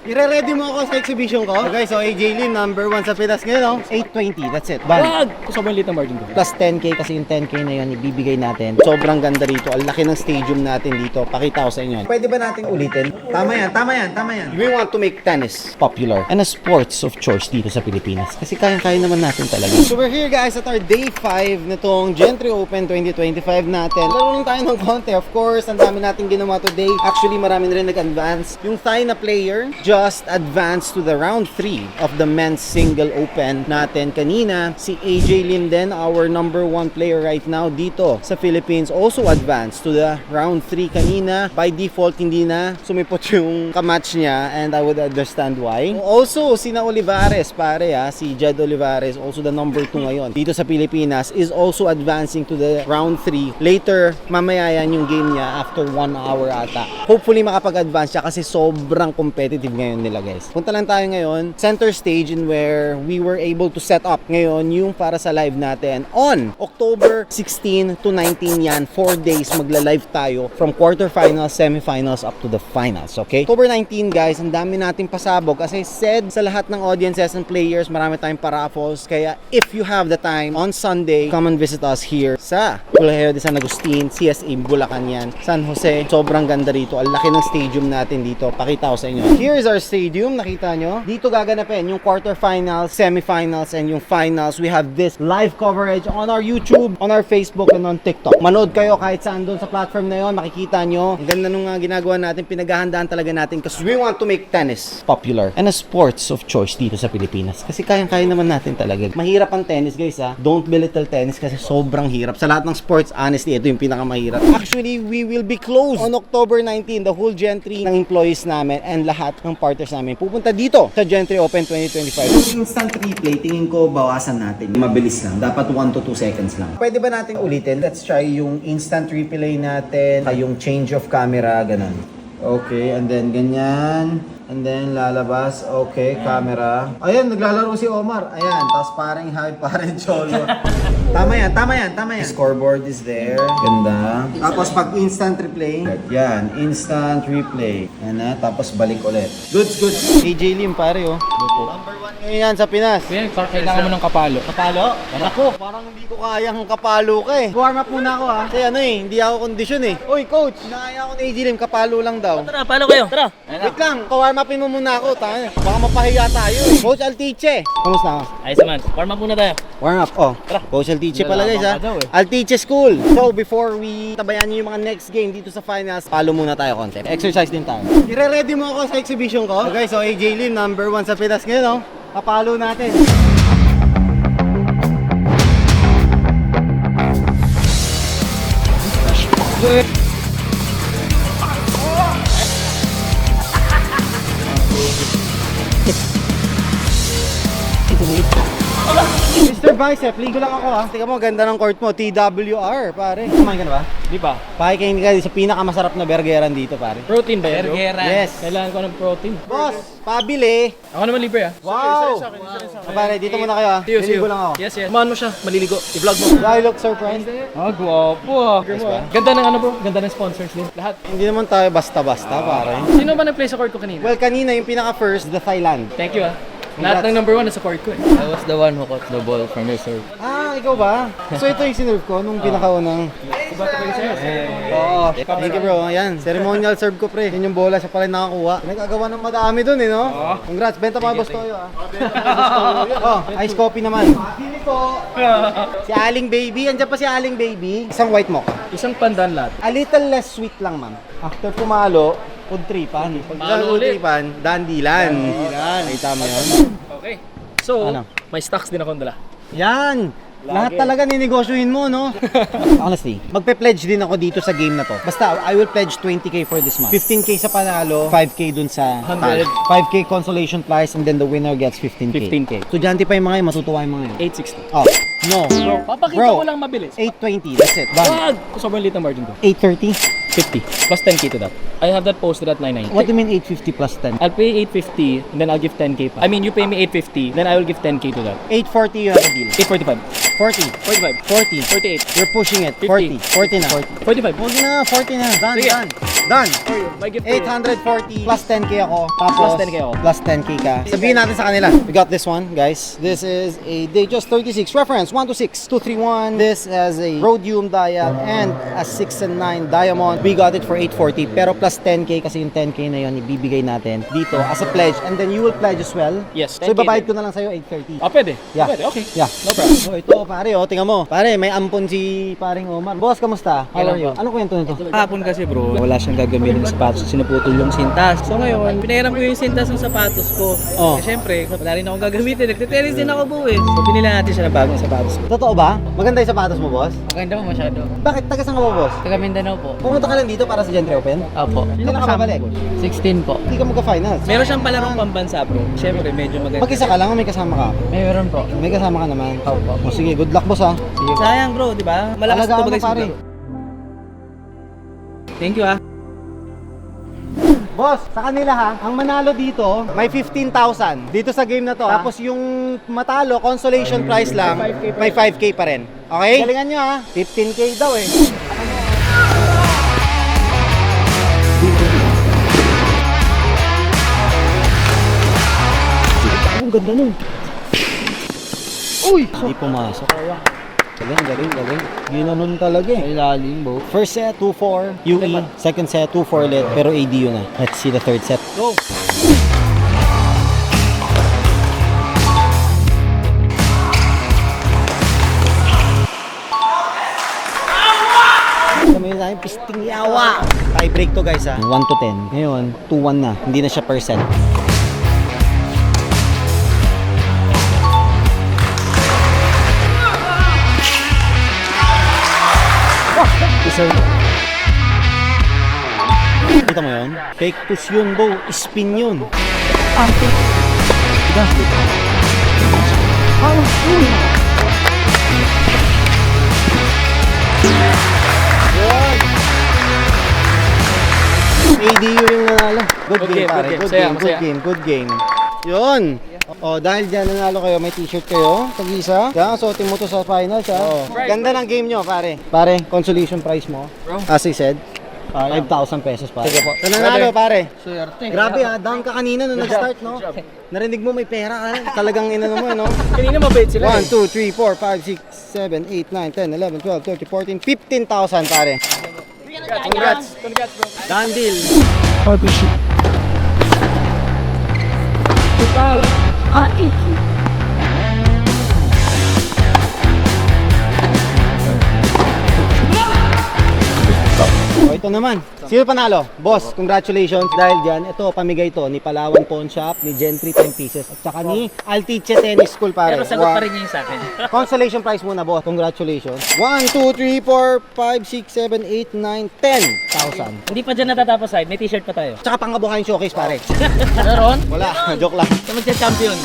Ire-ready mo ako sa exhibition ko? Okay, so AJ Lim, number 1 sa Pinas ngayon, no? 820, that's it. Ban. Sobrang liit ng margin ko. Plus 10k kasi yung 10k na yun, ibibigay natin. Sobrang ganda rito. Ang laki ng stadium natin dito. Pakita ko sa inyo. Pwede ba nating ulitin? Tama yan. We want to make tennis popular and a sports of choice dito sa Pilipinas. Kasi kaya naman natin talaga. So we're here guys at our day 5 nitong Gentry Open 2025 natin. Laro lang tayo ng konti. Of course, ang dami natin ginawa today. Actually, marami na rin nag-advance. Yung Thai na player just advanced to the round 3 of the men's single open natin kanina. Si AJ Lim din, our number 1 player right now dito sa Philippines, also advanced to the round 3 kanina. By default, hindi na sumipot yung kamatch niya and I would understand why. Also, sina Olivares, pare si Jed Olivares, also the number 2 ngayon dito sa Pilipinas, is also advancing to the round 3. Later, mamaya yan yung game niya after 1 hour ata. Hopefully makapag-advance siya kasi sobrang competitive ngayon nila guys. Punta lang tayo ngayon, center stage in where we were able to set up ngayon yung para sa live natin on October 16 to 19 yan. 4 days magla-live tayo from quarterfinals, semifinals up to the finals, okay? October 19 guys, ang dami natin pasabog kasi said sa lahat ng audiences and players, marami tayong paraffles. Kaya if you have the time on Sunday, come and visit us here sa Colegio de San Agustin, CSA Bulacan yan, San Jose. Sobrang ganda rito. Ang laki ng stadium natin dito. Pakita ko sa inyo. Here is our stadium. Nakita nyo? Dito gaganapin yung quarterfinals, semifinals, and yung finals. We have this live coverage on our YouTube, on our Facebook, and on TikTok. Manood kayo kahit saan doon sa platform na yon. Makikita nyo. Ang ganda nung ginagawa natin. Pinaghahandaan talaga natin kasi we want to make tennis popular and a sports of choice dito sa Pilipinas. Kasi kaya naman natin talaga. Mahirap ang tennis guys Don't belittle tennis kasi sobrang hirap. Sa lahat ng sports, honestly, ito yung pinakamahirap. Actually, we will be closed on October 19. The whole Gentry ng employees namin and lahat ng partners namin pupunta dito sa Gentry Open 2025. Yung instant replay, tingin ko bawasan natin. Mabilis lang. Dapat 1 to 2 seconds lang. Pwede ba natin ulitin? Let's try yung instant replay natin. Yung change of camera, ganun. Okay, and then ganyan. And then lalabas, okay, camera. Ayan, naglalaro si Omar. Ayan, tapos parang high, parang cholo. Tama yan. Scoreboard is there. Ganda. Tapos pag instant replay, yan, instant replay. Yan tapos balik ulit. Goods. AJ Lim, pare Number 1 ngayon yan sa Pinas. Kailangan mo ng kapalo. Kapalo? Ako, parang hindi ko kayang kapalo ka Warm up muna ako Kasi hindi ako kondisyon Uy, coach, nakaya ako ni AJ Lim, kapalo lang daw. Tara, palo kayo. Tara. Wait lang, warm upin mo muna ako. Baka mapahiya tayo Coach Altiche, kamusta ako? Ayos naman. Warm up muna tayo. Warm up, Tara. Coach Altiche pala guys Altiche School. So before we tabayan yung mga next game dito sa finals, follow muna tayo konti. Exercise din tayo. Ire-ready mo ako sa exhibition ko? Okay, so AJ Lim, number 1 sa Pinas ngayon Papalo natin. Mr. Bicep, ligo lang ako Tika mo, ganda ng court mo. TWR, pare. Kumain ka na ba? Di ba? Pakikain ka sa pinakamasarap na burgeran dito, pare. Protein ba yan? Yes. Kailangan ko ng protein. Boss, pabili. Ako naman libre Wow. Pare, dito muna kayo Ligo lang ako. Yes. Samahan mo siya. Maliligo. I-vlog mo. Do I look surprised? Gwapo Ganda ng bro. Ganda ng sponsors din. Lahat. Hindi naman tayo basta-basta, pare. Sino ba nag-play sa court ko kanina? Well, kanina yung pinaka-first, the Thailand. Thank you Lahat ng number 1 nasa court ko I was the one who caught the ball from your serve. Ikaw ba? So ito yung sinerve ko nung pinakaunang. Oo. Thank you bro. Ayan, ceremonial serve ko pre. Yan yung bola, siya pala yung nakakuha. Nagkagawa ng madami dun no? Congrats, benta pa boss Toyo ice coffee naman. Pili po. Si Aling Baby, andyan pa si Aling Baby. Isang white mocha. Isang pandan lahat. A little less sweet lang ma'am. After pumalo, food tripan. Pag food tripan, dandilan. Ay, tama yun. Okay. So, Ano? may stocks din akong dala. Yan! Lahat talaga ninegosyohin mo, no? Honestly, magpe-pledge din ako dito sa game na to. Basta, I will pledge 20k for this month. 15k sa panalo, 5k dun sa 100. 5k consolation prize, and then the winner gets 15k. 15K. Estudyante pa yung mga yun, matutuwa yung mga yun. 860. Oh, no. Bro, papakita ko lang mabilis. 820, that's it. Done. Sobrang liit ng margin ko. 830? 50 plus 10k to that. I have that posted at 990. What do you mean 850 plus 10? I'll pay 850 and then I'll give 10k pa. I mean, you pay me 850, then I will give 10k to that. 840 you have a deal. 845. 40. 45. 40. 48. You're pushing it. 50. 40. 40 na. 45. Huwag na, 40 na. Done, Sige. done. Done. My gift to you. 840 plus 10k ako. Tapos Plus 10K ako. Plus 10k ka. Sabihin natin sa kanila. We got this one, guys. This is a Datejust 36 reference 126 231. This has a rhodium dial and a 6 and 9 diamond. We got it for 840 pero plus 10k kasi yung 10k na yon ibibigay natin dito as a pledge and then you will pledge as well. Yes, So 10K ibabayad din. ko na lang sa'yo 830. Ah, pwede. Yeah. Pwede, okay. Yeah. No problem. So ito pare, oh, tingnan mo. Pare, may ampon si paring Omar. Boss, kamusta? How are you? Ano kwento nito? Kahapon kasi bro, wala siyang gagamitin ng sapatos, sinuputol yung sintas. So ngayon, pinahiram ko yung sintas ng sapatos ko. Oh. Eh syempre, wala rin akong gagamitin, nagtitenis din ako bro eh. So pinila natin siya ng bagong sapatos. Totoo ba? Maganda yung sapatos mo, boss? Maganda mo masyado. Bakit? Taga saan ka ba, boss? Taga Mindanao po. Pumunta ka lang dito para sa Gentry Open? Opo. Hindi na ka babalik? 16 po. Hindi ka magka-finals. Meron siyang palarong pambansa bro. Syempre, medyo maganda. Mag-isa ka lang o may kasama ka? Meron po. May kasama ka naman. O sige, good luck, boss ha. Sayang bro, di ba? Malakas Alagaan ito mo, bagay pare. siguro. Thank you ah. Boss, sa kanila ha, ang manalo dito, may 15,000 dito sa game na to. Tapos yung matalo, consolation prize lang, may 5K pa rin. Okay? Galingan nyo ha, 15K daw eh. Ang ganda nun. Uy! Hindi pumasok. Galing. Ginanon talaga eh. Ilalim bro. First set, 2-4, UE. Second set, 2-4 ulit, pero ADU na. Let's see the third set. Go! Kami na yung pisting yawa. Tie break to guys ha. 1 to 10. Ngayon, 2-1 na. Hindi na siya percent. Kita mo yun? Fake push yun, bro. Spin yun. ADU yung nanalo. Good Good game, game, pare. good game. Good Saya, game, good masaya. game, good game. Yun. Oh, dahil dyan nanalo kayo, may t-shirt kayo, tag-isa. Kaya suotin mo to sa finals, ha? Oh. Ganda ng game nyo, pare. Pare, consolation prize mo. As I said, 5,000 pesos, pare. Sige po. So, nanalo, pare. Grabe, ha? Down ka kanina nung nag-start, no? Narinig mo may pera ka. Talagang inano mo, no? Kanina mabait sila 1, 2, 3, 4, 5, 6, 7, 8, 9, 10, 11, 12, 13, 14, 15,000, pare. Congrats. Congrats bro. Done deal. Oh, ito naman. Sino panalo? Boss, congratulations. Dahil dyan, ito, pamigay to ni Palawan Pawn Shop, ni Gentry 10 pieces, at saka ni Altiche Tennis School, pare. Pero sagot pa rin niya yung sa akin. Consolation prize muna, boss. Congratulations. 1, 2, 3, 4, 5, 6, 7, 8, 9, 10,000. Hindi pa dyan natatapos side, may t-shirt pa tayo. Tsaka pangkabuhayan showcase, pare. Meron? Wala, joke lang. Ito magsa-champion.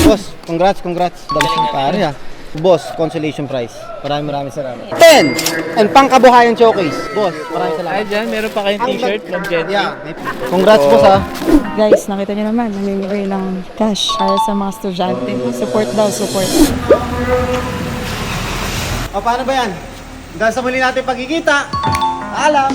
Boss, congrats. Dami siyang pare ha. Boss, consolation prize. Maraming salamat. 10! And pangkabuhayan showcase. Boss, maraming salamat. Ay dyan, meron pa kayong t-shirt from Gentry. Yeah. Congrats, boss ha. Guys, nakita niyo naman, namimigay ng cash para sa mga estudyante. Support daw, support. O, paano ba yan? Dahil sa muli natin pagkikita, paalam!